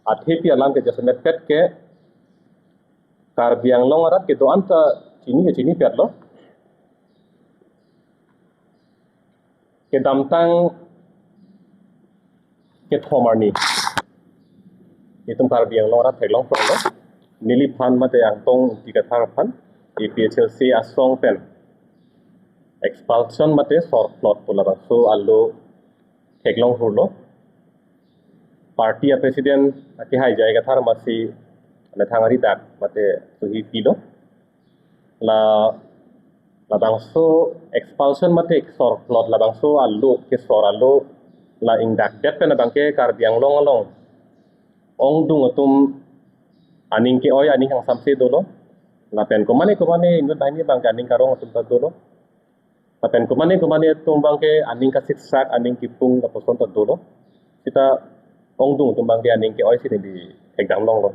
Athepi alam ke jasa pet ke Karbi Anglong arat ke to anta chini pet lo ke damtang ke thomarni itum Karbi Anglong arat theglong pro lo nili phan mate ang tong tiga thar phan EPHLC asong pen expulsion mate sor plot pula so allo theglong hurlo party president ati hai jayega thar masi na thangari dak mate tuhi pilo la bangso expulsion mate sor plot la bangso allo ke sor allo la ingdak det pen bangke Karbi Anglong along ong dung atum aning ke oy aning hang samse dolo la pen komane inut bani bang aning karong atum ta dolo la pen komane tum bangke aning ka sitsak aning kipung la poson ta dolo kita ong dung tum bangke aning ke oy si di ekdam long lo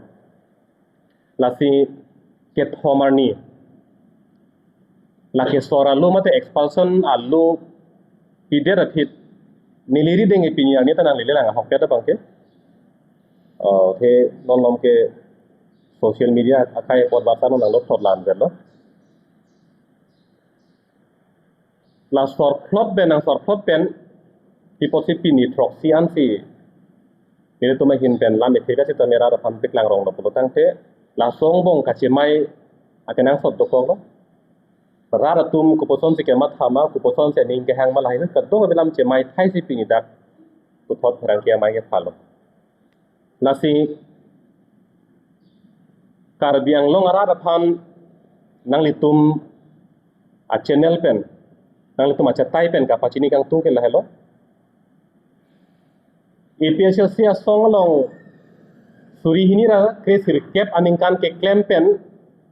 la si ke thomarni la ke sora lo mate expulsion allo pider athit niliri denge pinya ni tanang lele la hok ta bangke the non lom ke social media akai pot bata no nang lo thot lan lo la sor plot ben ang sor plot pen ti posipi ni troxy an si ini tu mahin pen lam ethega si tamera ra pham piklang rong lo potang te la song bong ka chimai akenang sot to ko rara tum ku poson si ke mat hama ku poson se ning ke hang mal hai ka do belam chimai thai si pini dak ku thot thrang ke mai ke phalo la si Karbi Anglong arada phan nang litum a channel pen nang litum a chatai pen ka pachini kang tung ke la hello EPHLC asong long suri hini ra kresir kep aning kan ke klem pen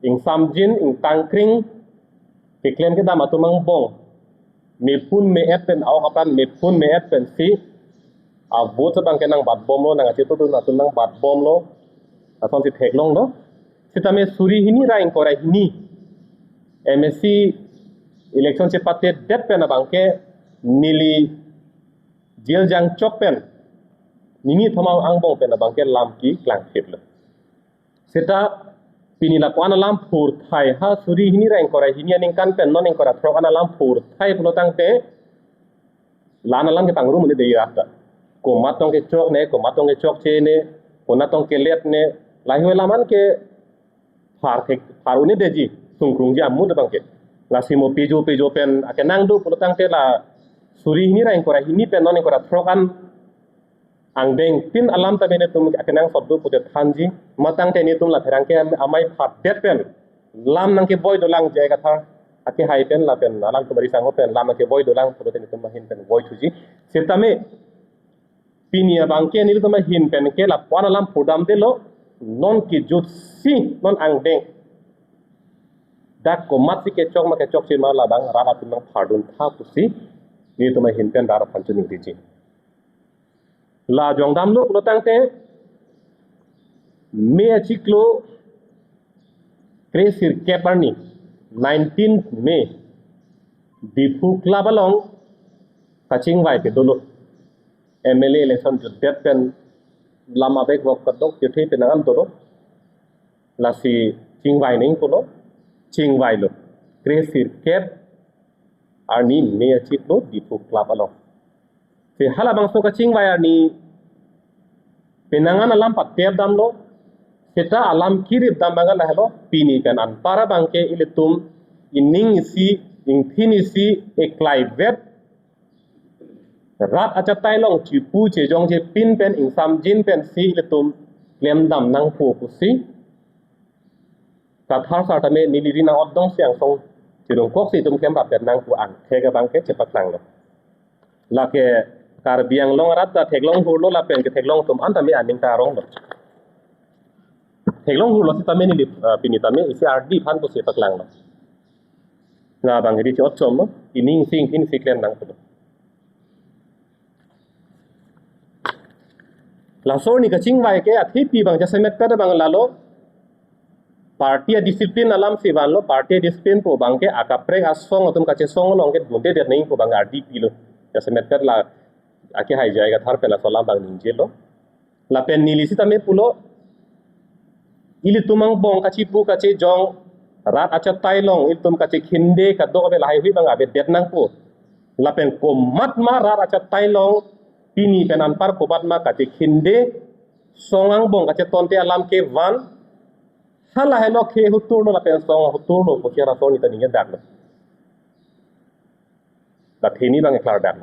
ing samjin ing tangkring ke klem ke dam atumang bong me pun me et pen aw kapan me pun me et pen si a bot bang ke nang bat bom lo nang achitu tu natun nang bat bom lo ason si theklong lo sitame suri hini ra ing korai hini MSC election se pate det pen bangke nili jel jang chok pen nini thomau angbong pen bangke lam ki klang phit lo seta pinila ko ana lam phur thai ha suri hini ra ing korai hini aning kan pen non ing kora thro ana lam phur thai pulotang te lana lam ke pangru mule dei rata ko matong ke chok che ne ko natong ke let ne lahi laman ke far uni deji sungkrung ji amu de bangke lasimo pejo pen akenang du pulotang te la suri hini ra ing korai hini pen non ing kora thro kan ang deng pin alam ta bene tum akenang sabdu pute thanji matang te ni tum la therang ke amai phat det pen lam nang ke boy dolang jega tha ake hai pen la pen alang tu bari sang pen lam ke boy dolang pute ni tum hin pen boy thuji setame pinia bangke ni tum hin pen ke la pwana lam phodam de lo non ki jut si non ang deng dak ko mat si ke chok ma ke chok chi ma la bang ra tum nang phadun tha pusi ni tum hin pen dar phanchu ni diji la jongdam lo lotang te me achiklo kresir keparni 19 May dipu club along kaching vai ke dolo MLA election to det pen lama bek wok kadok ke the penangan dolo la si chingwai ning ko lo chingwai lo kresir kep arni me achiklo dipu club along se hala bangso ka chingwai arni penangan alam patep dam lo seta alam kirip dam bangal helo pini kan an para bangke ilitum ining isi ingthin isi eklai vet rat achatai long chipu che jong che pin pen ing sam jin pen si ilitum klem dam nang phu pusi ta thar sa tame niliri na odong siang song chirong kok si tum kem rap nang pu an thega bangke chepak lang lo la ke Karbi Anglong arat ta theglong hurlo la pen ke theglong tum anta me aning ta rong lo theglong hurlo si tame ni pini tame isi RD phan ko se paklang lo na bang hedi chot chom lo ining sing hin siklen nang to la sor ni ka chingwai ke athi pi bang ja semet ka bang la lo party discipline alam si ban lo party discipline po bang ke akapre asong atum ka che song long ke dunde der nei po bang RD pi lo ja semet ka la ake hai jayega thar pela sola bang ninje lo la pen nilisi tame pulo ili tumang bong kaci pu kaci jong rat acha tailong il tum kaci khinde ka do be lai hui banga be det nang pu la pen komat ma rat acha tailong pini penan par komat ma kaci khinde songang bong kaci tonte alam ke van hala helo ke hutur no la pen song hutur no ko kira so ni tani ya dak la thini bang klar dak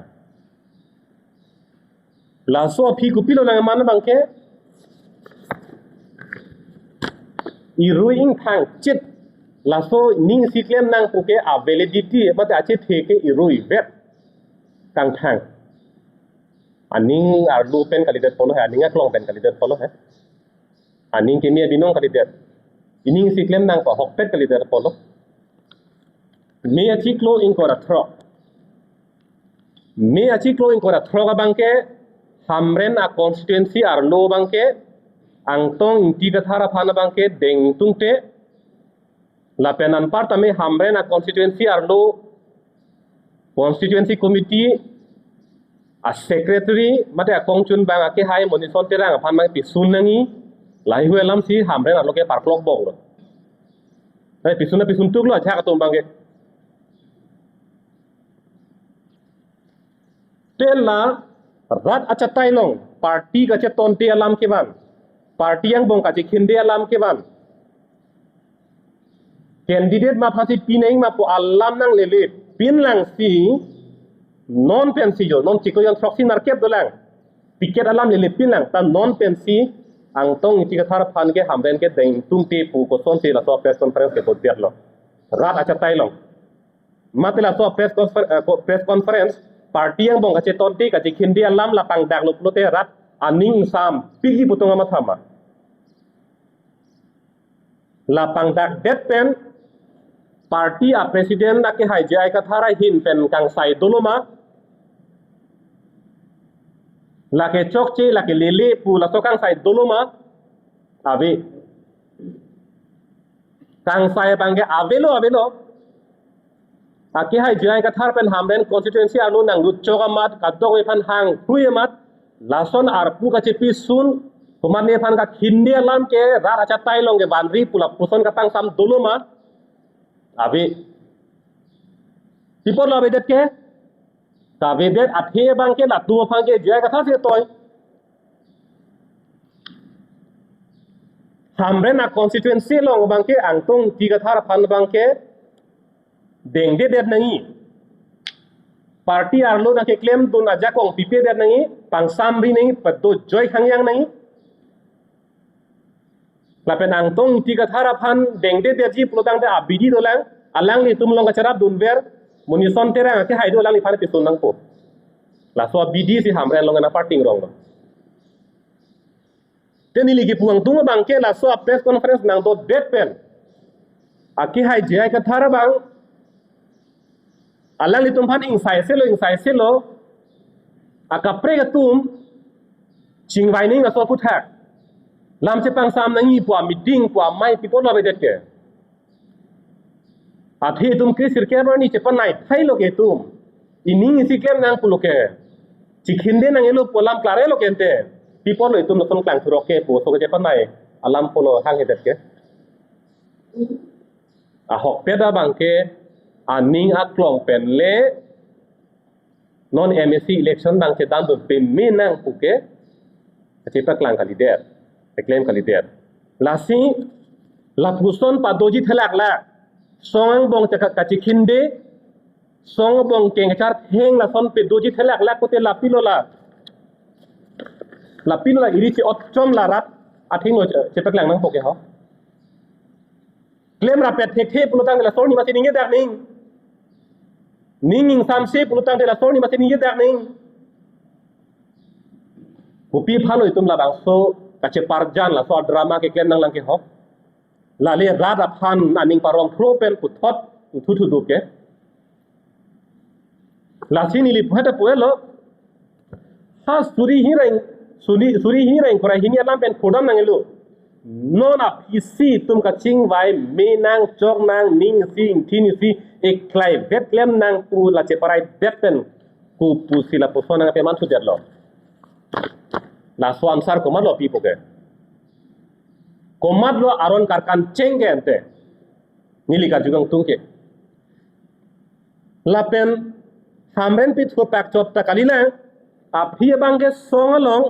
la so phi ku pilo lang man bang ke iruing thang chit la so ning siklem nang puke a validity mate ache theke irui vet kang thang aning ar lu pen kalidet polo ha aning klong pen kalidet polo ha aning ke mia binong kalidet ining siklem nang pa hok pet kalidet polo me achi klo in kora thro me achi klo in kora thro ga bangke hamren a constituency ar lo bangke angtong inti gathara phana bangke deng tungte la penan part ame hamren a constituency arlo constituency committee a secretary mate a kongchun bang ake hai monison terang phan mang pi sunangi lai huelam si hamren arlo ke parklok bong lo ai pi sun tuk lo cha ka tum bangke tela rat acha tailong party ka che tonte alam ke ban party yang bong kaci khinde alam ke ban candidate ma phasi pineng ma po alam nang lele pin lang si non pensi jo non chiko yang proxy market dolang tiket alam lele pin lang ta non pensi ang tong ti ka thar phan ke hamren ke deng tung te pu ko son se la so press conference ke bodiat lo rat acha tailong matela so press conference party yang bong kaci tonte kaci khinde alam la pang dak lo te rat aning sam pigi putonga mathama lapang dak det pen party a president na ke hai jai ka thara hin pen kang sai doloma la ke chokche la ke lele pu la so kang sai doloma ave kang sai bangge avelo a ke hai jai ka thar pen hamren constituency anu nang lut choga mat ka dog we phan hang huye mat lason ar pu ka chepi sun kumane phan ka khinde lam ke ra acha tailong ke bandri pula puson ka tang sam doloma abe tipor la bedet ke ka bedet athe bang ke la tu phang ke jai ka tha se toy hamren a constituency long bang ke angtong ti ka thar phan bang ke deng de det nangi party arlo na ke claim do na ja kong pipe det nangi pang samri nangi patto joy khangyang nangi la penang tong ti ka thara phan deng de ji plotang de abidi dolang alang ni tum long ka charap dunber munison tera ke haido alang ni phan pe sunang po la so abidi si hamre long na parting rong teni ligi puang tung bang ke la so press conference nang do det pen aki hai jai ka thara bang alang ni tum phan ing sai se lo akapre ka tum chingwai ning la so pu thak lam che pang sam nangi pwa meeting pwa mai people lo bedet ke athe tum krisir ke ni che pan nai thai lo ke tum ining si kem nang pulo ke chikhinde nang elo polam klare lo kente people lo tum lo son klang thuro ke po so ke pan nai alam polo hang hedet ke a hok peda bang ke aning a klong pen le non MSC election bang che dan do pe menang puke che pa klang kandidat claim kalidet lasi la puson pa doji thelak la song bong ta ka chikhinde song bong keng char heng la son pe doji thelak la kote la pilola iri che otchom la rat athing no che pa klang nang poke ho claim ra pe the pulutang la soni ma sininge dak ning sam se pulutang la soni ma sininge dak kupi phalo itum la bang so kache parjan la so drama ke ken nang lang ke ho la le rada phan aning parong propen ku thot thu du ke la sini li phata puelo ha suri hi reng kora hi ni alam pen khodam nang elu non a pc tum ka ching vai me nang chok nang ning sing thini si ek klai vet klem nang pu la che parai vet pen ku pu sila pu so nang pe man thu det lo la so ansar komat lo pi poke komat lo aron karkan cengke ente nili kar jugang tungke lapen hamren pit ho pak chop ta kalina aphi bangke songalong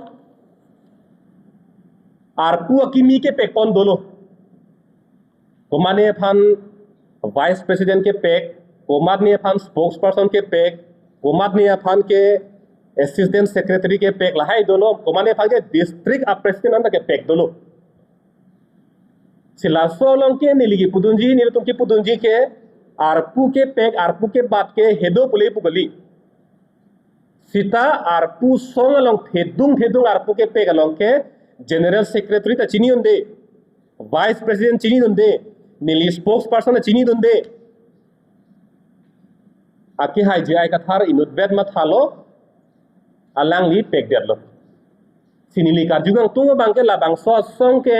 ar pu kimi ke pekpon dolo komane phan vice president ke pek komat ne phan spokesperson ke pek komat ne phan ke assistant secretary ke pek lahai dolo komane phan ke district president anda ke pek dolo sila solong ke niligi pudunji nil tum ke pudunji ke arpu ke pek arpu ke bat ke hedo pule pugali sita arpu songalong thedung arpu ke pek along ke general secretary ta chini unde vice president chini unde nili spokesperson chini unde aki hai jai ka thar inut bed ma thalo alang li pek derlo sinili kar jugang tungo bangke labang so song ke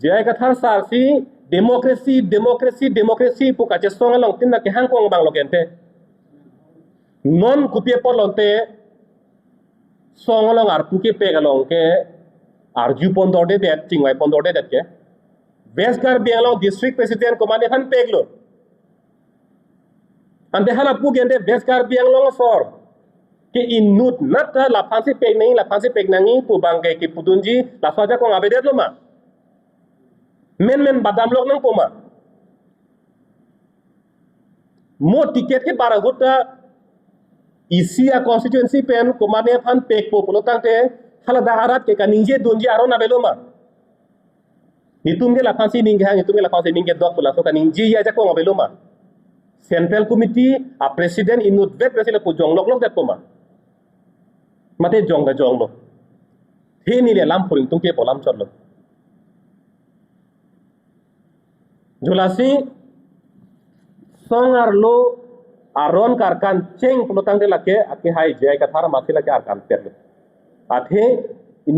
jai ka thar sarsi democracy puka che songalong tinna ke hangkong bang lokente non kupie polonte songalong ar puke pegalong ke arju pondorde det chingwai pondorde det ke Westgar Bialong district president komane han peglo ande hala pugende Westgar Bialong for ke inut nata la phansi peg nangi pu bangge ke pudunji la saja ko abedet lo ma men badam lok nang poma mo ticket ke baraguta isia constituency pen komane phan pek po polotang te hala daharat ke kaninje dunji aro na beloma nitum ge la phansi ninge hang nitum ge la phansi ninge dok pula so kaninji ya ja ko ngabeloma central committee a president inut vet president pu jong lok det poma mate jong ga jong lo he ni le lam puring tung ke polam chotlo julasi songar lo aron karkan ceng pelotang de lake ake hai jai ka thara mathi lake arkan pet athe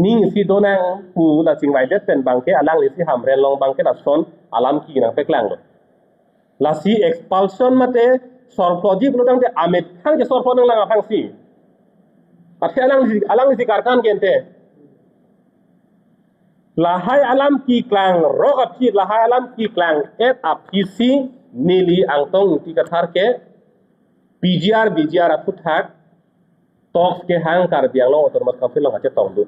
ning si donang pu la chingwai det pen bangke alang li si hamren long bangke la son alam ki nang peklang lo la si expulsion mate sorploji pelotang de amet khang je sorplo nang lang phang si athe alang li si karkan gente lahai alam ki klang rok aphi lahai alam ki klang et apisi nili angtong ti kathar ke BGR aputhak tok ke hang kar bianglo otormat kafil long ache tongdu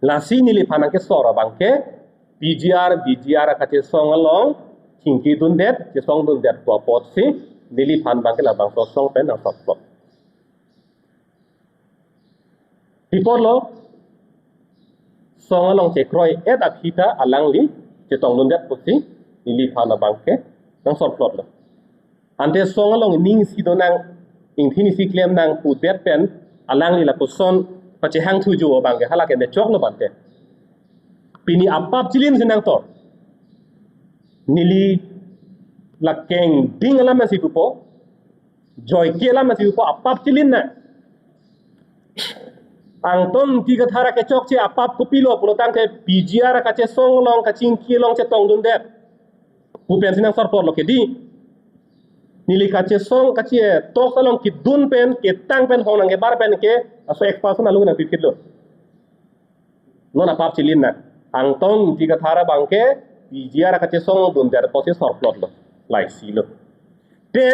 lasi nili phanang ke sora bangke BGR akache songalong chingki dundet che song dundet po potsi nili phan bangke la bang song pen ang sop tipolo songalong che kroi et aphita alangli che tonglun det pusi nili phana bangke nang sorplot lo ante songalong ning sidonang ingthini si claim nang pu det pen alangli la puson pache hang thu jo bangke halake ne chok no bante pini apap chilin sinang to nili la keng ding ala masi pupo joy ke ala masi pupo apap chilin na angton ti ka thara ke chok che apap kopilo polotang ke BGR ka che songlong ka chingki long che tong dun det pu pen sinang sorpor lo ke di nili ka che song ka che tok salong ki dun pen ke tang pen hong nang ke bar pen ke aso expulsion alu na pipit lo non apap chilin na angton ti ka thara bangke BGR ka che song dun der ko se sorplot lo lai si lo te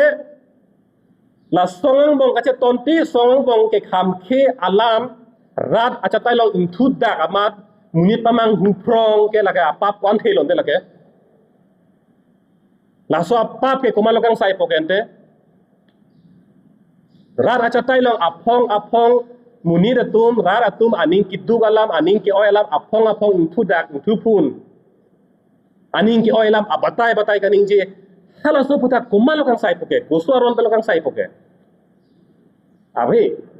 la songang bong ka che tonti songang bong ke kham khe alam rat achatai long inthud dak amat munit pamang huprong ke lage apap kwan thelon de lage la so apap ke komalokang sai pokente rat achatai long apong munit atum rat atum aning kiddu alam aning ke oy alam apong inthud dak inthupun aning ke oy alam abatai kaning je hala so puta komalokang sai poke kosuaron pelokang sai poke abe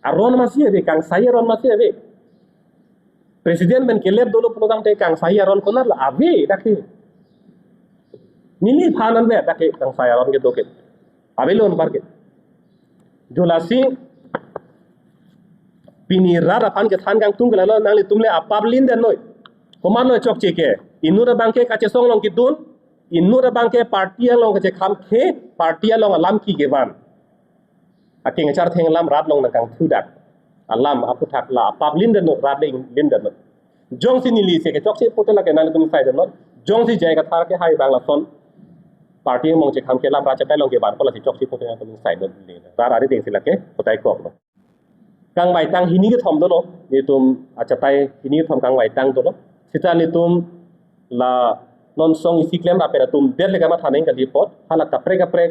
aron masih ave kang saya aron masih ave presiden ben kelep dulu pelotang te kang saya aron konar la ave dakhe nili phanan be dakhe kang saya aron ke doke ave lon barke jolasi pini rara phan ke than kang tung gala nangli tumle apablin den noi komar noi chok cheke inura bangke kache song long kidun inura bangke partia long kache kham khe partia long alam ki geban aking char theng lam rat long nang kang thu dat alam apu thak la pap lin den rat lin den jong si ni li se ke chok se pote la ke nan tum sai den jong si jai ka thar ke hai bang la son party mong che kham ke lam ra cha tai long ke ban ko la si chok si pote na tum sai den le ra ra ding si la ke potai kok lo kang bai tang hini ke thom do lo ni tum acha tai hini thom kang bai tang do lo sita ni tum la non song isi claim ra pera tum der le ga ma thaneng ka report hala kapre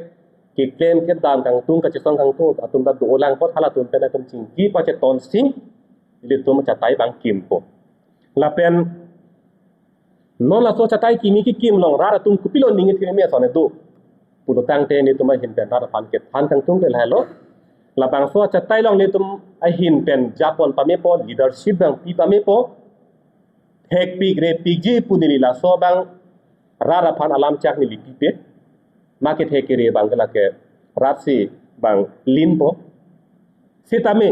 ki claim ke dam kang tung ka chisong kang tu atum da do lang pot hala tum pena tum ching ki pa che ton sing le tum cha tai bang kim po la pen non la so cha tai ki mi ki kim long ra tum kupilo ning thi me so ne do pulo tang te ni tum hin pen ra pan ke phan kang tung ke la lo la bang so cha tai long ni tum a hin pen japon pa me po leadership bang pi pa me po hek pi gre pi ji punili la so bang rara phan alam chak ni lipi pe market hekere bangla ke rapsi bang limpo sitame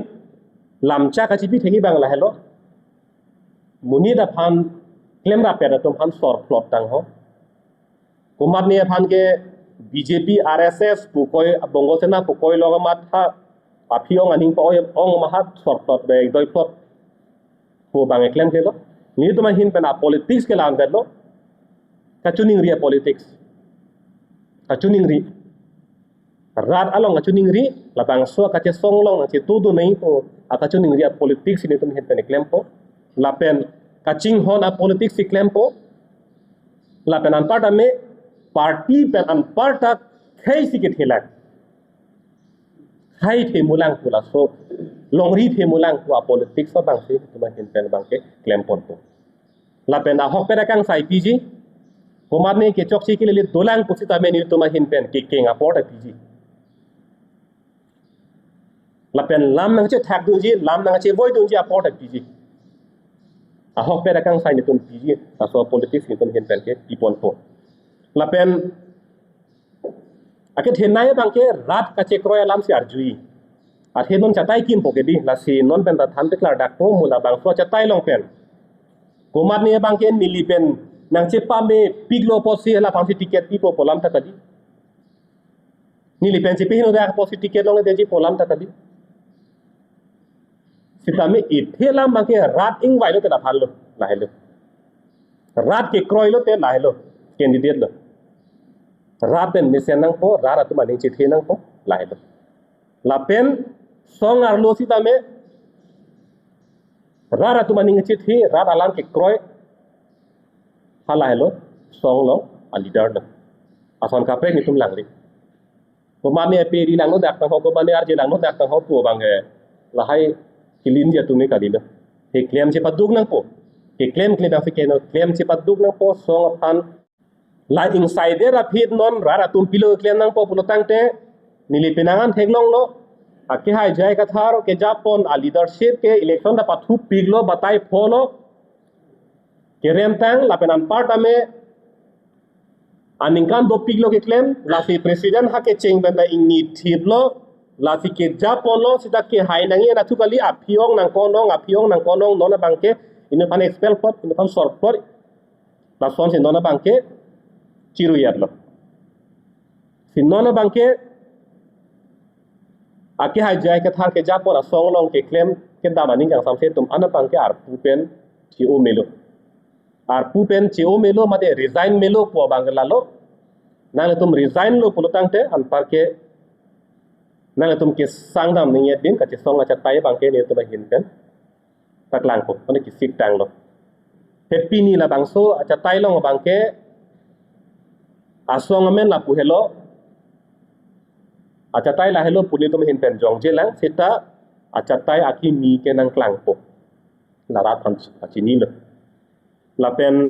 lamcha ka chipi thegi bangla hello muni da phan claim ra pera tum phan sor plot tang ho kumat ne phan ke BJP RSS pu koi bongo sena pu koi loga mat tha aphiong aning pa ong mahat sor plot be doi plot pu bang claim ke lo ni tuma hin pena politics ke lam lo kachuning ria politics kachuning ri rat along kachuning ri labang so kache song long che tu du nei po akachuning ria politics ni tum het pen claim po lapen kaching hon a politics si claim po lapen an part me party pen an part a khai si ke thela khai the mulang pula so long ri the mulang po a politics so bang si tum het pen bang ke claim po lapen a hok pera kang sai pg Komarne ke chok ke le dolang pusita me ni tuma hin pen ke kenga port pg la pen lam nang che thak du ji lam nang che voi du ji a port pg a hok pera kang sai ni tum pg a so politics ni tum hin pen ke ipon po la pen ake thenai bang ke rat ka che kroya lam si arjui a thenon chatai kim po ke di la si non pen da than te klar dak po mula bang so chatai long pen Komarne bang ke nili pen nang cepa me piglo posi la pang tiket pipo polam ta tadi ni li pensi pehino da posi tiket long de ji polam ta tadi sita me ithela make rat ing vai lo te da phal lo la helo rat ke kroi lo te la helo candidate lo rat pen mesen nang po rara tu maning chi the nang po la helo la pen song ar lo sita me rara tu maning chi the rat alam ke kroi hala hello song lo a leader lo ason ka pre ni tum lang ri ko ma me pe ri lang no dak tang ho ko ma ne ar je lang no dak tang ho pu bang ge la hai kilin je tu me ka di lo he claim che paduk nang po he claim da fi ke no claim che paduk nang po song phan la insider a phit non ra tum pilo claim nang po pulo tang te ni li pinangan thek long lo a ke hai jai ka thar ke japon a leadership ke election da pathu piglo batai pholo Kerem tang la penan part ame aningkan do piglo ke claim la si president ha ke cheng ben la ingni thiblo la si ke japon lo sita ke hai nangi na thukali aphiong nang konong nona bangke ine pan expel pot ine pan sort pot la son si nona bangke chiru yadlo si nona bangke ake hai jai ke thar ke japon a song long ke claim ke damaning jang samse tum ana bangke ar pupen ti o melo আর পুপেন চেও মেলো মাদে রিজাইন মেলো পো বাংলালো নালে তুম রিজাইন লো পুলতাংতে আনপারকে নালে তুম ke sangdam ninge din ka che songa cha tai bangke ne tuba hin pen taklang poone ki sik tang lo happy ni la bangso cha tai long bangke asong men la pu helo acha tai la helo puli tum hin pen jong je lang sita acha tai aki mi ke nang klang po la ra tham achini lo la pen